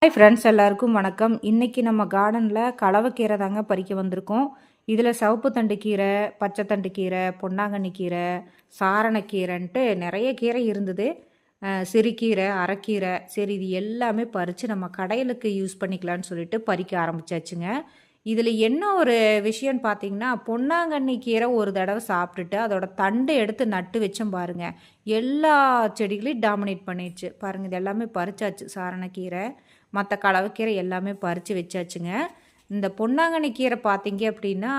Hi friends, எல்லாருக்கும் வணக்கம். இன்றைக்கி நம்ம கார்டனில் கலவைக்கீரை தாங்க பறிக்க வந்திருக்கோம். இதில் சிவப்பு தண்டு கீரை, பச்சை தண்டு கீரை, பொன்னாங்கண்ணி கீரை, சாரணக்கீரைன்ட்டு நிறைய கீரை இருந்தது. சிறுகீரை, அரைக்கீரை, சரி இது எல்லாமே பறித்து நம்ம கடையிலுக்கு யூஸ் பண்ணிக்கலான்னு சொல்லிட்டு பறிக்க ஆரம்பிச்சாச்சுங்க. இதில் என்ன ஒரு விஷயம்னு பார்த்தீங்கன்னா, பொன்னாங்கண்ணி கீரை ஒரு தடவை சாப்பிட்டுட்டு அதோட தண்டை எடுத்து நட்டு வச்சோம் பாருங்கள், எல்லா செடிகளையும் டாமினேட் பண்ணிடுச்சு பாருங்கள். இது எல்லாமே பறிச்சாச்சு. சாரணக்கீரை, மற்ற கலவைக்கீரை எல்லாமே பறித்து வச்சாச்சுங்க. இந்த பொன்னாங்கண்ணி கீரை பார்த்தீங்க அப்படின்னா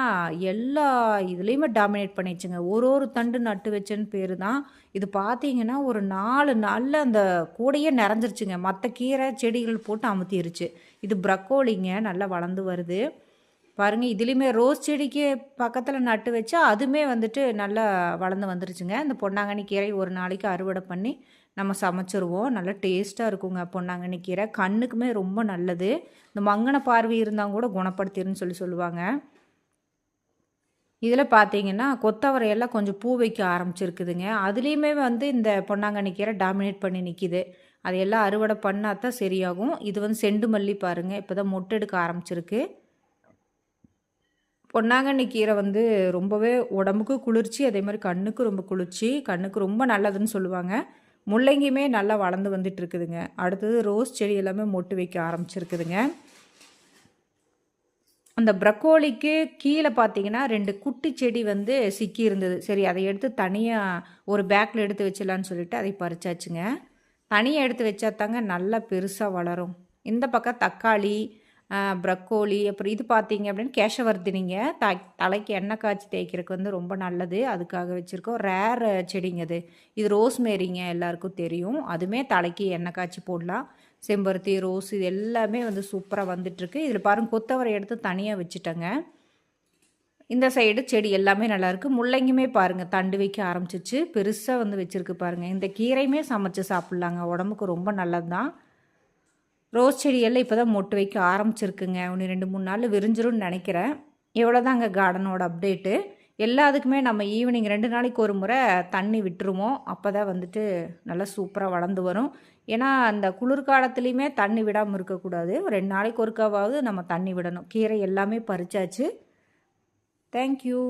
எல்லா இதுலேயுமே டாமினேட் பண்ணிடுச்சுங்க. ஒரு ஒரு தண்டு நட்டு வச்சேன்னு பேர் தான். இது பார்த்தீங்கன்னா ஒரு 4 நாளில் அந்த கூடையே நிறைஞ்சிருச்சுங்க. மற்ற கீரை செடிகள் போட்டு அமுத்திருச்சு. இது ப்ரக்கோலிங்க, நல்லா வளர்ந்து வருது பாருங்கள். இதுலேயுமே ரோஸ் செடிக்கு பக்கத்தில் நட்டு வச்சா அதுவுமே வந்துட்டு நல்லா வளர்ந்து வந்துருச்சுங்க. இந்த பொன்னாங்கண்ணி கீரை ஒரு நாளைக்கு அறுவடை பண்ணி நம்ம சமைச்சிருவோம். நல்லா டேஸ்ட்டாக இருக்குங்க பொன்னாங்கண்ணி கீரை. கண்ணுக்குமே ரொம்ப நல்லது. இந்த மங்கன பார்வை இருந்தால் கூட குணப்படுத்திடுன்னு சொல்லுவாங்க. இதில் பார்த்தீங்கன்னா கொத்தவரையெல்லாம் கொஞ்சம் பூ வைக்க ஆரம்பிச்சிருக்குதுங்க. அதுலேயுமே வந்து இந்த பொன்னாங்கண்ணி கீரை டாமினேட் பண்ணி நிற்கிது. அதையெல்லாம் அறுவடை பண்ணால் தான் சரியாகும். இது வந்து செண்டு மல்லி பாருங்கள், இப்போ தான் மொட்டு எடுக்க ஆரம்பிச்சிருக்கு. பொன்னாங்கண்ணி கீரை வந்து ரொம்பவே உடம்புக்கு குளிர்ச்சி, அதே மாதிரி கண்ணுக்கு ரொம்ப குளிர்ச்சி, கண்ணுக்கு ரொம்ப நல்லதுன்னு சொல்லுவாங்க. முள்ளங்கியுமே நல்லா வளர்ந்து வந்துட்டு இருக்குதுங்க. அடுத்தது ரோஸ் செடி எல்லாமே மொட்டு வைக்க ஆரம்பிச்சிருக்குதுங்க. அந்த ப்ரக்கோலிக்கு கீழே பார்த்தீங்கன்னா 2 குட்டி செடி வந்து சிக்கி இருந்தது. சரி அதை எடுத்து தனியாக ஒரு பேக்கில் எடுத்து வச்சிடலான்னு சொல்லிட்டு அதை பறிச்சாச்சுங்க. தனியாக எடுத்து வச்சா தாங்க நல்லா பெருசாக வளரும். இந்த பக்கம் தக்காளி, ப்ரக்கோலி, அப்புறம் இது பார்த்தீங்க அப்படின்னு கேஷவர்த்தினிங்க. தலைக்கு எண்ணெய் காய்ச்சி தேய்க்கிறதுக்கு வந்து ரொம்ப நல்லது. அதுக்காக வச்சுருக்கோம். ரேர் செடிங்க அது. இது ரோஸ்மேரிங்க, எல்லாருக்கும் தெரியும். அதுவுமே தலைக்கு எண்ணெய் காய்ச்சி போடலாம். செம்பருத்தி, ரோஸ் இது எல்லாமே வந்து சூப்பராக வந்துட்டுருக்கு. இதில் பாருங்கள் கொத்தவரை எடுத்து தனியாக வச்சுட்டேங்க. இந்த சைடு செடி எல்லாமே நல்லாயிருக்கு. முள்ளங்கியுமே பாருங்கள் தண்டு வைக்க ஆரம்பிச்சிச்சு. பெருசாக வந்து வச்சுருக்கு பாருங்கள். இந்த கீரையுமே சமைச்சு சாப்பிட்லாங்க, உடம்புக்கு ரொம்ப நல்லது தான். ரோஸ் செடியெல்லாம் இப்போ தான் மொட்டு வைக்க ஆரம்பிச்சிருக்குங்க. ஒன்று 2 3 நாளில் விரிஞ்சிரும்னு நினைக்கிறேன். இவ்வளோதாங்க கார்டனோட அப்டேட்டு. எல்லாத்துக்குமே நம்ம ஈவினிங் 2 நாளைக்கு ஒரு முறை தண்ணி விட்டுருவோம். அப்போ தான் வந்துட்டு நல்லா சூப்பராக வளர்ந்து வரும். ஏன்னா அந்த குளிர்காலத்துலேயுமே தண்ணி விடாமல் இருக்கக்கூடாது. ஒரு 2 நாளைக்கு ஒருக்காவது நம்ம தண்ணி விடணும். கீரை எல்லாமே பறிச்சாச்சு. தேங்க்யூ.